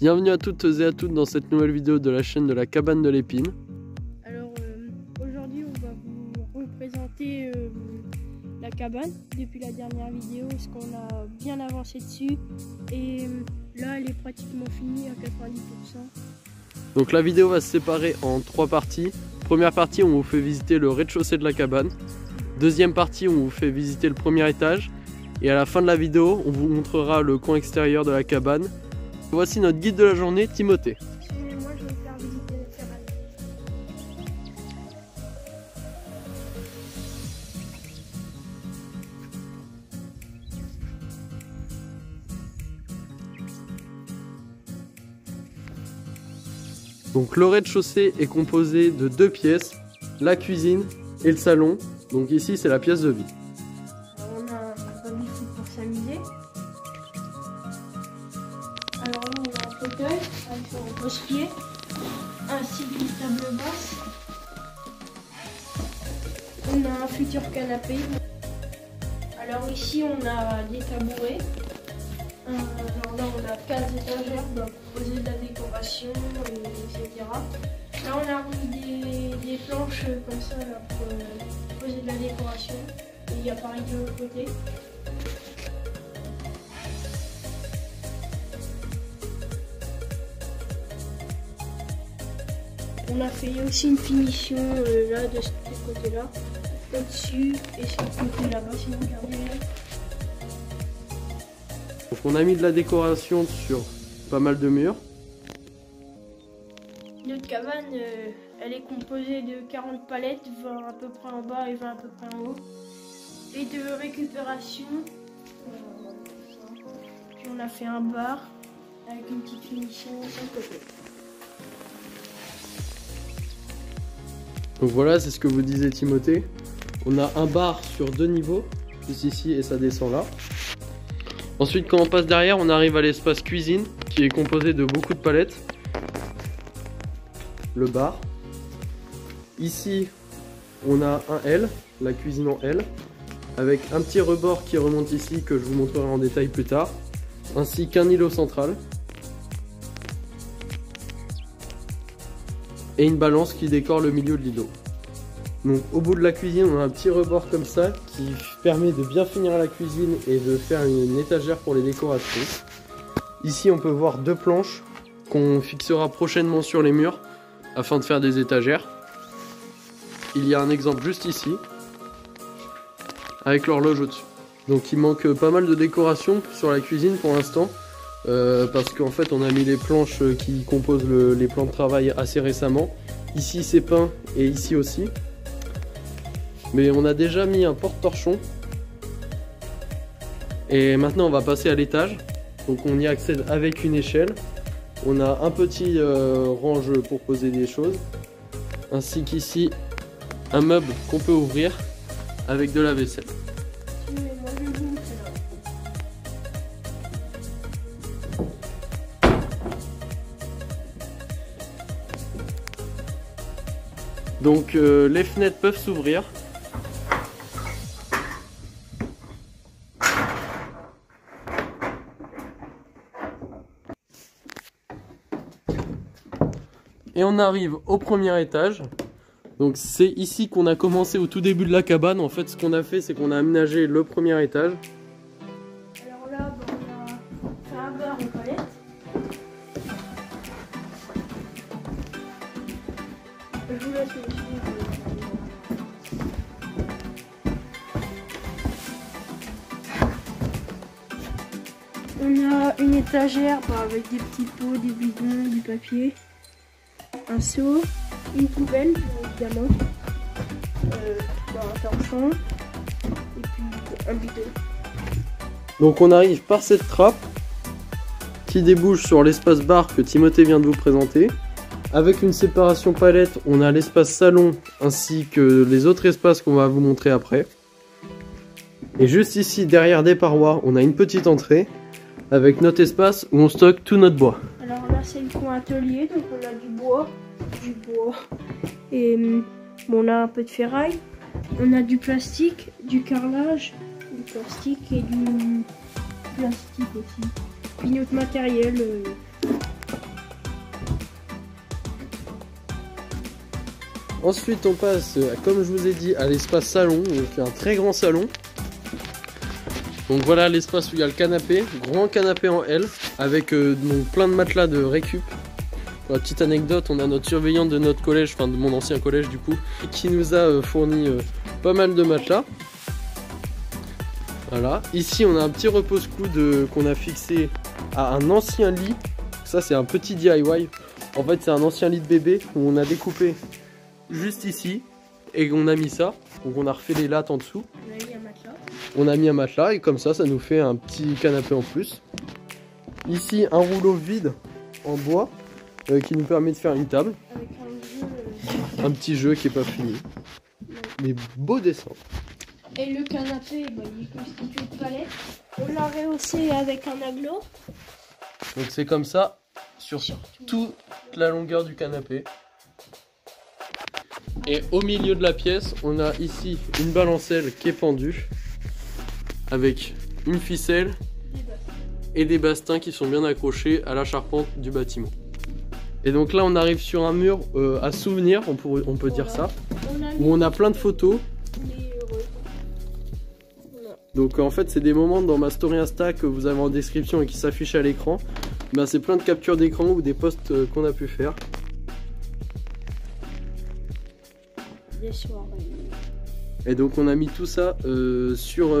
Bienvenue à toutes et à tous dans cette nouvelle vidéo de la chaîne de la cabane de l'épine. Alors aujourd'hui on va vous représenter la cabane depuis la dernière vidéo, parce qu'on a bien avancé dessus et là elle est pratiquement finie à 90%. Donc la vidéo va se séparer en 3 parties. Première partie, on vous fait visiter le rez-de-chaussée de la cabane. Deuxième partie, on vous fait visiter le premier étage. Et à la fin de la vidéo, on vous montrera le coin extérieur de la cabane. Voici notre guide de la journée, Timothée. Excusez-moi, je vais vous faire visiter la cabane. Donc le rez-de-chaussée est composé de 2 pièces, la cuisine et le salon. Donc ici c'est la pièce de vie. Alors, on a un baby-foot pour s'amuser. Alors là on a un fauteuil avec son repose-pied, ainsi qu'une table basse. On a un futur canapé. Alors ici on a des tabourets. Alors là on a 4 étagères pour poser de la décoration, etc. Là on a mis des planches comme ça là, pour poser de la décoration. Et il y a pareil de l'autre côté. On a fait aussi une finition là de ce côté-là, au-dessus et sur le côté là-bas si vous regardez là. Donc on a mis de la décoration sur pas mal de murs. Notre cabane, elle est composée de 40 palettes, 20 à peu près en bas et 20 à peu près en haut. Et de récupération, puis on a fait un bar avec une petite finition sur le côté. Donc voilà, c'est ce que vous disait Timothée. On a un bar sur 2 niveaux, juste ici et ça descend là. Ensuite, quand on passe derrière, on arrive à l'espace cuisine qui est composé de beaucoup de palettes. Le bar. Ici, on a un L, la cuisine en L, avec un petit rebord qui remonte ici que je vous montrerai en détail plus tard, ainsi qu'un îlot central. Et une balance qui décore le milieu de l'îlot. Donc au bout de la cuisine, on a un petit rebord comme ça qui permet de bien finir la cuisine et de faire une étagère pour les décorations. Ici on peut voir 2 planches qu'on fixera prochainement sur les murs afin de faire des étagères. Il y a un exemple juste ici avec l'horloge au-dessus. Donc il manque pas mal de décoration sur la cuisine pour l'instant. Parce qu'en fait on a mis les planches qui composent les plans de travail assez récemment. Ici c'est peint et ici aussi. Mais on a déjà mis un porte-torchon. Et maintenant on va passer à l'étage. Donc on y accède avec une échelle. On a un petit range pour poser des choses. Ainsi qu'ici un meuble qu'on peut ouvrir avec de la vaisselle. Donc les fenêtres peuvent s'ouvrir. Et on arrive au premier étage. Donc c'est ici qu'on a commencé au tout début de la cabane. En fait ce qu'on a fait c'est qu'on a aménagé le premier étage. Alors là on a fait un bar aux palettes. Je vous laisse le suivre. On a une étagère avec des petits pots, des bidons, du papier, un seau, une poubelle évidemment, un torchon et puis un bidon. Donc on arrive par cette trappe qui débouche sur l'espace bar que Timothée vient de vous présenter. Avec une séparation palette, on a l'espace salon ainsi que les autres espaces qu'on va vous montrer après. Et juste ici, derrière des parois, on a une petite entrée avec notre espace où on stocke tout notre bois. Alors là, c'est le coin atelier, donc on a du bois, et bon, on a un peu de ferraille, on a du plastique, du carrelage, du plastique et du plastique aussi. Puis notre matériel Ensuite on passe, comme je vous ai dit, à l'espace salon, donc un très grand salon. Donc voilà l'espace où il y a le canapé, grand canapé en L, avec donc plein de matelas de récup. Pour la petite anecdote, on a notre surveillante de notre collège, enfin de mon ancien collège du coup, qui nous a fourni pas mal de matelas. Voilà, ici on a un petit repose-coude qu'on a fixé à un ancien lit. Ça c'est un petit DIY. En fait c'est un ancien lit de bébé où on a découpé juste ici et on a mis ça. Donc on a refait les lattes en dessous. On a mis un matelas. On a mis un matelas et comme ça nous fait un petit canapé en plus. Ici un rouleau vide en bois qui nous permet de faire une table. Avec un jeu. Un petit jeu qui est pas fini. Mais beau dessin. Et le canapé, bah, il est constitué de palettes. On l'a rehaussé avec un aglo. Donc c'est comme ça sur toute la longueur du canapé. Et au milieu de la pièce, on a ici une balancelle qui est pendue avec une ficelle et des bastings qui sont bien accrochés à la charpente du bâtiment. Et donc là on arrive sur un mur à souvenirs, on peut dire ça, où on a plein de photos. Donc en fait c'est des moments dans ma story Insta que vous avez en description et qui s'affichent à l'écran. Ben, c'est plein de captures d'écran ou des posts qu'on a pu faire. Des soirées. Et donc on a mis tout ça sur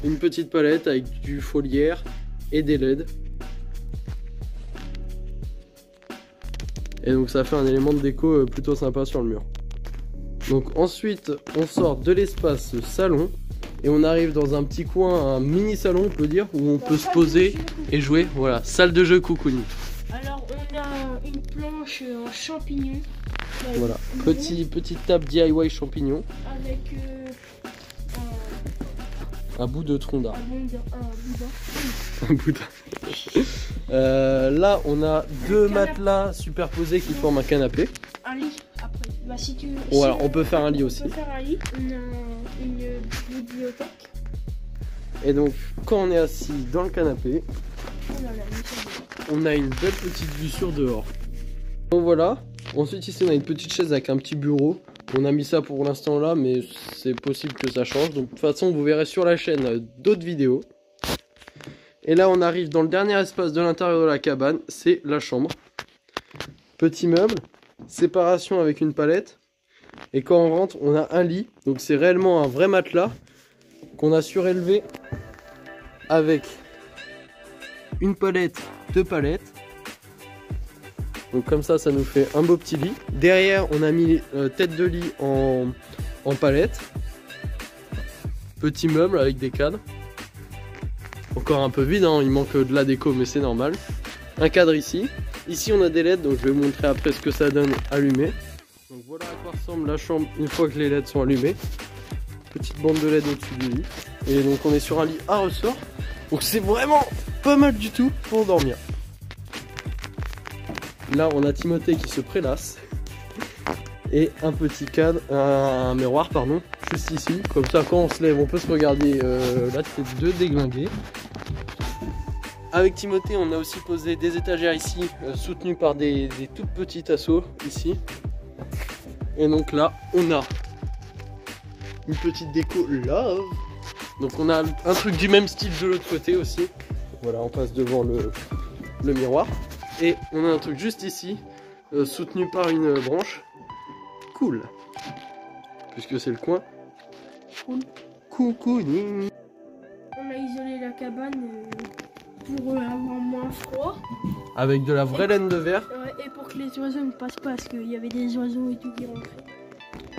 une petite palette avec du foliaire et des LED. Et donc ça fait un élément de déco plutôt sympa sur le mur. Donc ensuite on sort de l'espace salon. Et on arrive dans un petit coin, un mini salon on peut dire, où on peut se poser et jouer. Voilà, salle de jeu Cocooning. Alors on a une planche en champignons. Voilà, petite table DIY champignons. Avec un bout de tronc d'arbre. un boudin. Là on a deux matelas superposés qui forment un canapé. Un lit après. Bah, si tu, voilà, si on peut faire un lit aussi. On peut faire un lit. On a une bibliothèque. Et donc quand on est assis dans le canapé, on a une belle petite vue sur dehors. Donc voilà. Ensuite ici on a une petite chaise avec un petit bureau. On a mis ça pour l'instant là, mais c'est possible que ça change. Donc de toute façon vous verrez sur la chaîne d'autres vidéos. Et là on arrive dans le dernier espace de l'intérieur de la cabane, c'est la chambre. Petit meuble, séparation avec une palette. Et quand on rentre on a un lit, donc c'est réellement un vrai matelas qu'on a surélevé avec une palette, deux palettes. Donc comme ça nous fait un beau petit lit. Derrière on a mis tête de lit en palette. Petit meuble avec des cadres. Encore un peu vide, hein, il manque de la déco mais c'est normal. Un cadre ici. Ici on a des LED, donc je vais vous montrer après ce que ça donne allumé. Donc voilà à quoi ressemble la chambre une fois que les LED sont allumés. Petite bande de LED au-dessus du lit. Et donc on est sur un lit à ressort. Donc c'est vraiment pas mal du tout pour dormir. Là on a Timothée qui se prélasse. Et un petit cadre, un miroir pardon, juste ici. Comme ça quand on se lève on peut se regarder la tête de déglinguer. Avec Timothée on a aussi posé des étagères ici, soutenues par des toutes petites assos ici. Et donc là on a une petite déco love. Donc on a un truc du même style de l'autre côté aussi. Voilà, on passe devant le miroir. Et on a un truc juste ici, soutenu par une branche. Cool. Puisque c'est le coin. Cool. Cocooning. On a isolé la cabane pour avoir moins froid. Avec de la vraie laine de verre. Et pour que les oiseaux ne passent pas, parce qu'il y avait des oiseaux et tout qui rentraient.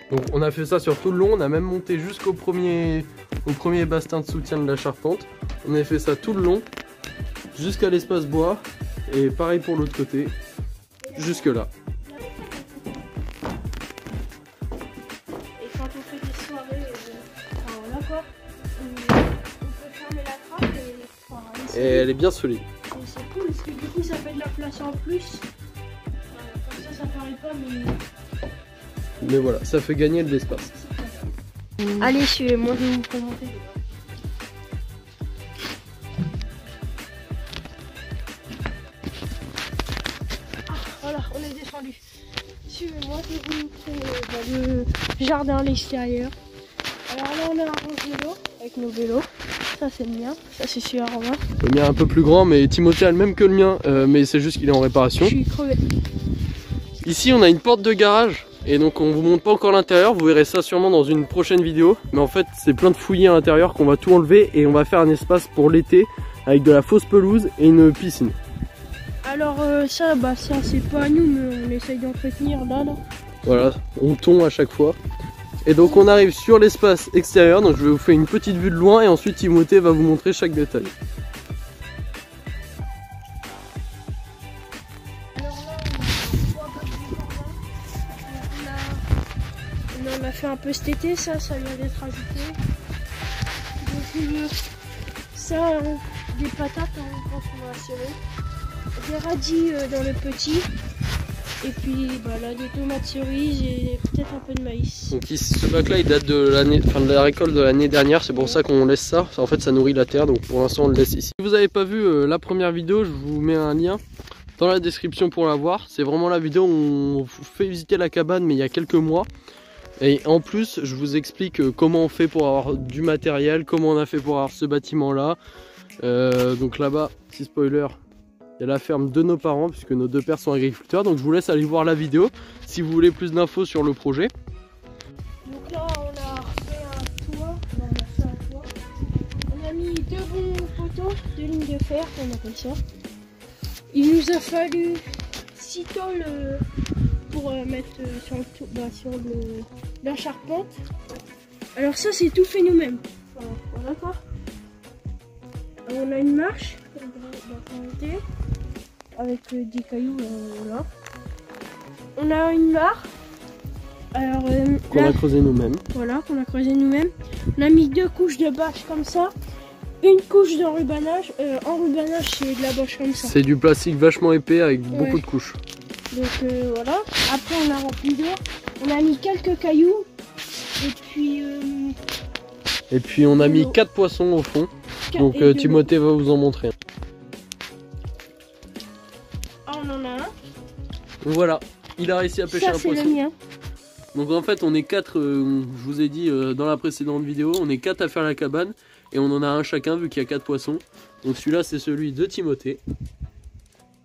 Donc on a fait ça sur tout le long, on a même monté jusqu'au premier bastin de soutien de la charpente. On a fait ça tout le long, jusqu'à l'espace bois, et pareil pour l'autre côté, jusque là. Et quand on fait des soirées, voilà quoi, on peut fermer la trappe et elle est bien solide. c'est cool, parce que du coup ça fait de la place en plus. Comme ça paraît pas, mais voilà, ça fait gagner de l'espace. Allez, suivez-moi, je vais vous présenter. Ah, voilà, on est descendu. Suivez-moi, je vais vous montrer le jardin à l'extérieur. Alors là, on a un range vélo avec nos vélos. Ça, c'est le mien. Ça, c'est celui à Romain. Le mien est un peu plus grand, mais Timothée a le même que le mien, mais c'est juste qu'il est en réparation. Je suis crevé. Ici, on a une porte de garage. Et donc on vous montre pas encore l'intérieur, vous verrez ça sûrement dans une prochaine vidéo. Mais en fait c'est plein de fouillis à l'intérieur qu'on va tout enlever et on va faire un espace pour l'été avec de la fausse pelouse et une piscine. Alors ça c'est pas à nous mais on essaye d'entretenir là. Voilà, on tond à chaque fois. Et donc on arrive sur l'espace extérieur, donc je vais vous faire une petite vue de loin et ensuite Timothée va vous montrer chaque détail. On a fait un peu cet été, ça vient d'être ajouté. Donc ça, des patates en transformation, des radis dans le petit, et puis là des tomates cerises et peut-être un peu de maïs. Donc ici, ce bac là il date de l'année, de la récolte de l'année dernière, c'est pour ça qu'on laisse ça. En fait ça nourrit la terre, donc pour l'instant on le laisse ici. Si vous n'avez pas vu la première vidéo, je vous mets un lien dans la description pour la voir. C'est vraiment la vidéo où on vous fait visiter la cabane mais il y a quelques mois. Et en plus, je vous explique comment on fait pour avoir du matériel, comment on a fait pour avoir ce bâtiment-là. Donc là-bas, petit spoiler, il y a la ferme de nos parents, puisque nos deux pères sont agriculteurs. Donc je vous laisse aller voir la vidéo si vous voulez plus d'infos sur le projet. Donc là, on a fait un toit. On a mis 2 bons poteaux, 2 lignes de fer, on appelle ça. Il nous a fallu 6 tôles pour mettre sur la charpente. Alors ça c'est tout fait nous-mêmes. Voilà quoi. On a une marche avec des cailloux là. On a une mare. Alors qu'on a creusé nous-mêmes. Voilà, qu'on a creusé nous-mêmes. On a mis 2 couches de bâche comme ça. Une couche d'enrubanage. Enrubanage c'est de la bâche comme ça. C'est du plastique vachement épais avec beaucoup de couches. Donc voilà, après on a rempli d'eau, on a mis quelques cailloux et puis on a mis 4 poissons au fond, donc Timothée va vous en montrer. Ah on en a un. Donc voilà, il a réussi à pêcher un poisson. Ça c'est le mien. Donc en fait on est 4, je vous ai dit dans la précédente vidéo, on est 4 à faire la cabane et on en a un chacun vu qu'il y a 4 poissons. Donc celui-là c'est celui de Timothée.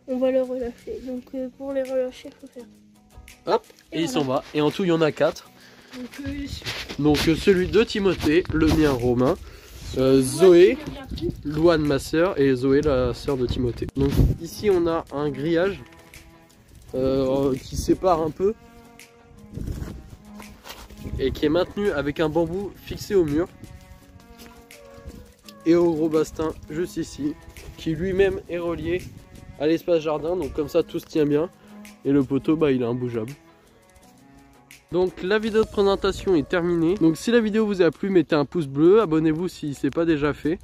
On va le relâcher, donc pour les relâcher il faut faire hop, et il s'en va, et en tout il y en a 4. Donc celui de Timothée, le mien Romain, Zoé, Louane ma soeur et Zoé la soeur de Timothée. Donc ici on a un grillage qui sépare un peu et qui est maintenu avec un bambou fixé au mur et au gros bastin juste ici qui lui-même est relié à l'espace jardin, donc comme ça tout se tient bien et le poteau il est imbougeable. Donc la vidéo de présentation est terminée. Donc si la vidéo vous a plu, mettez un pouce bleu, abonnez-vous si ce n'est pas déjà fait.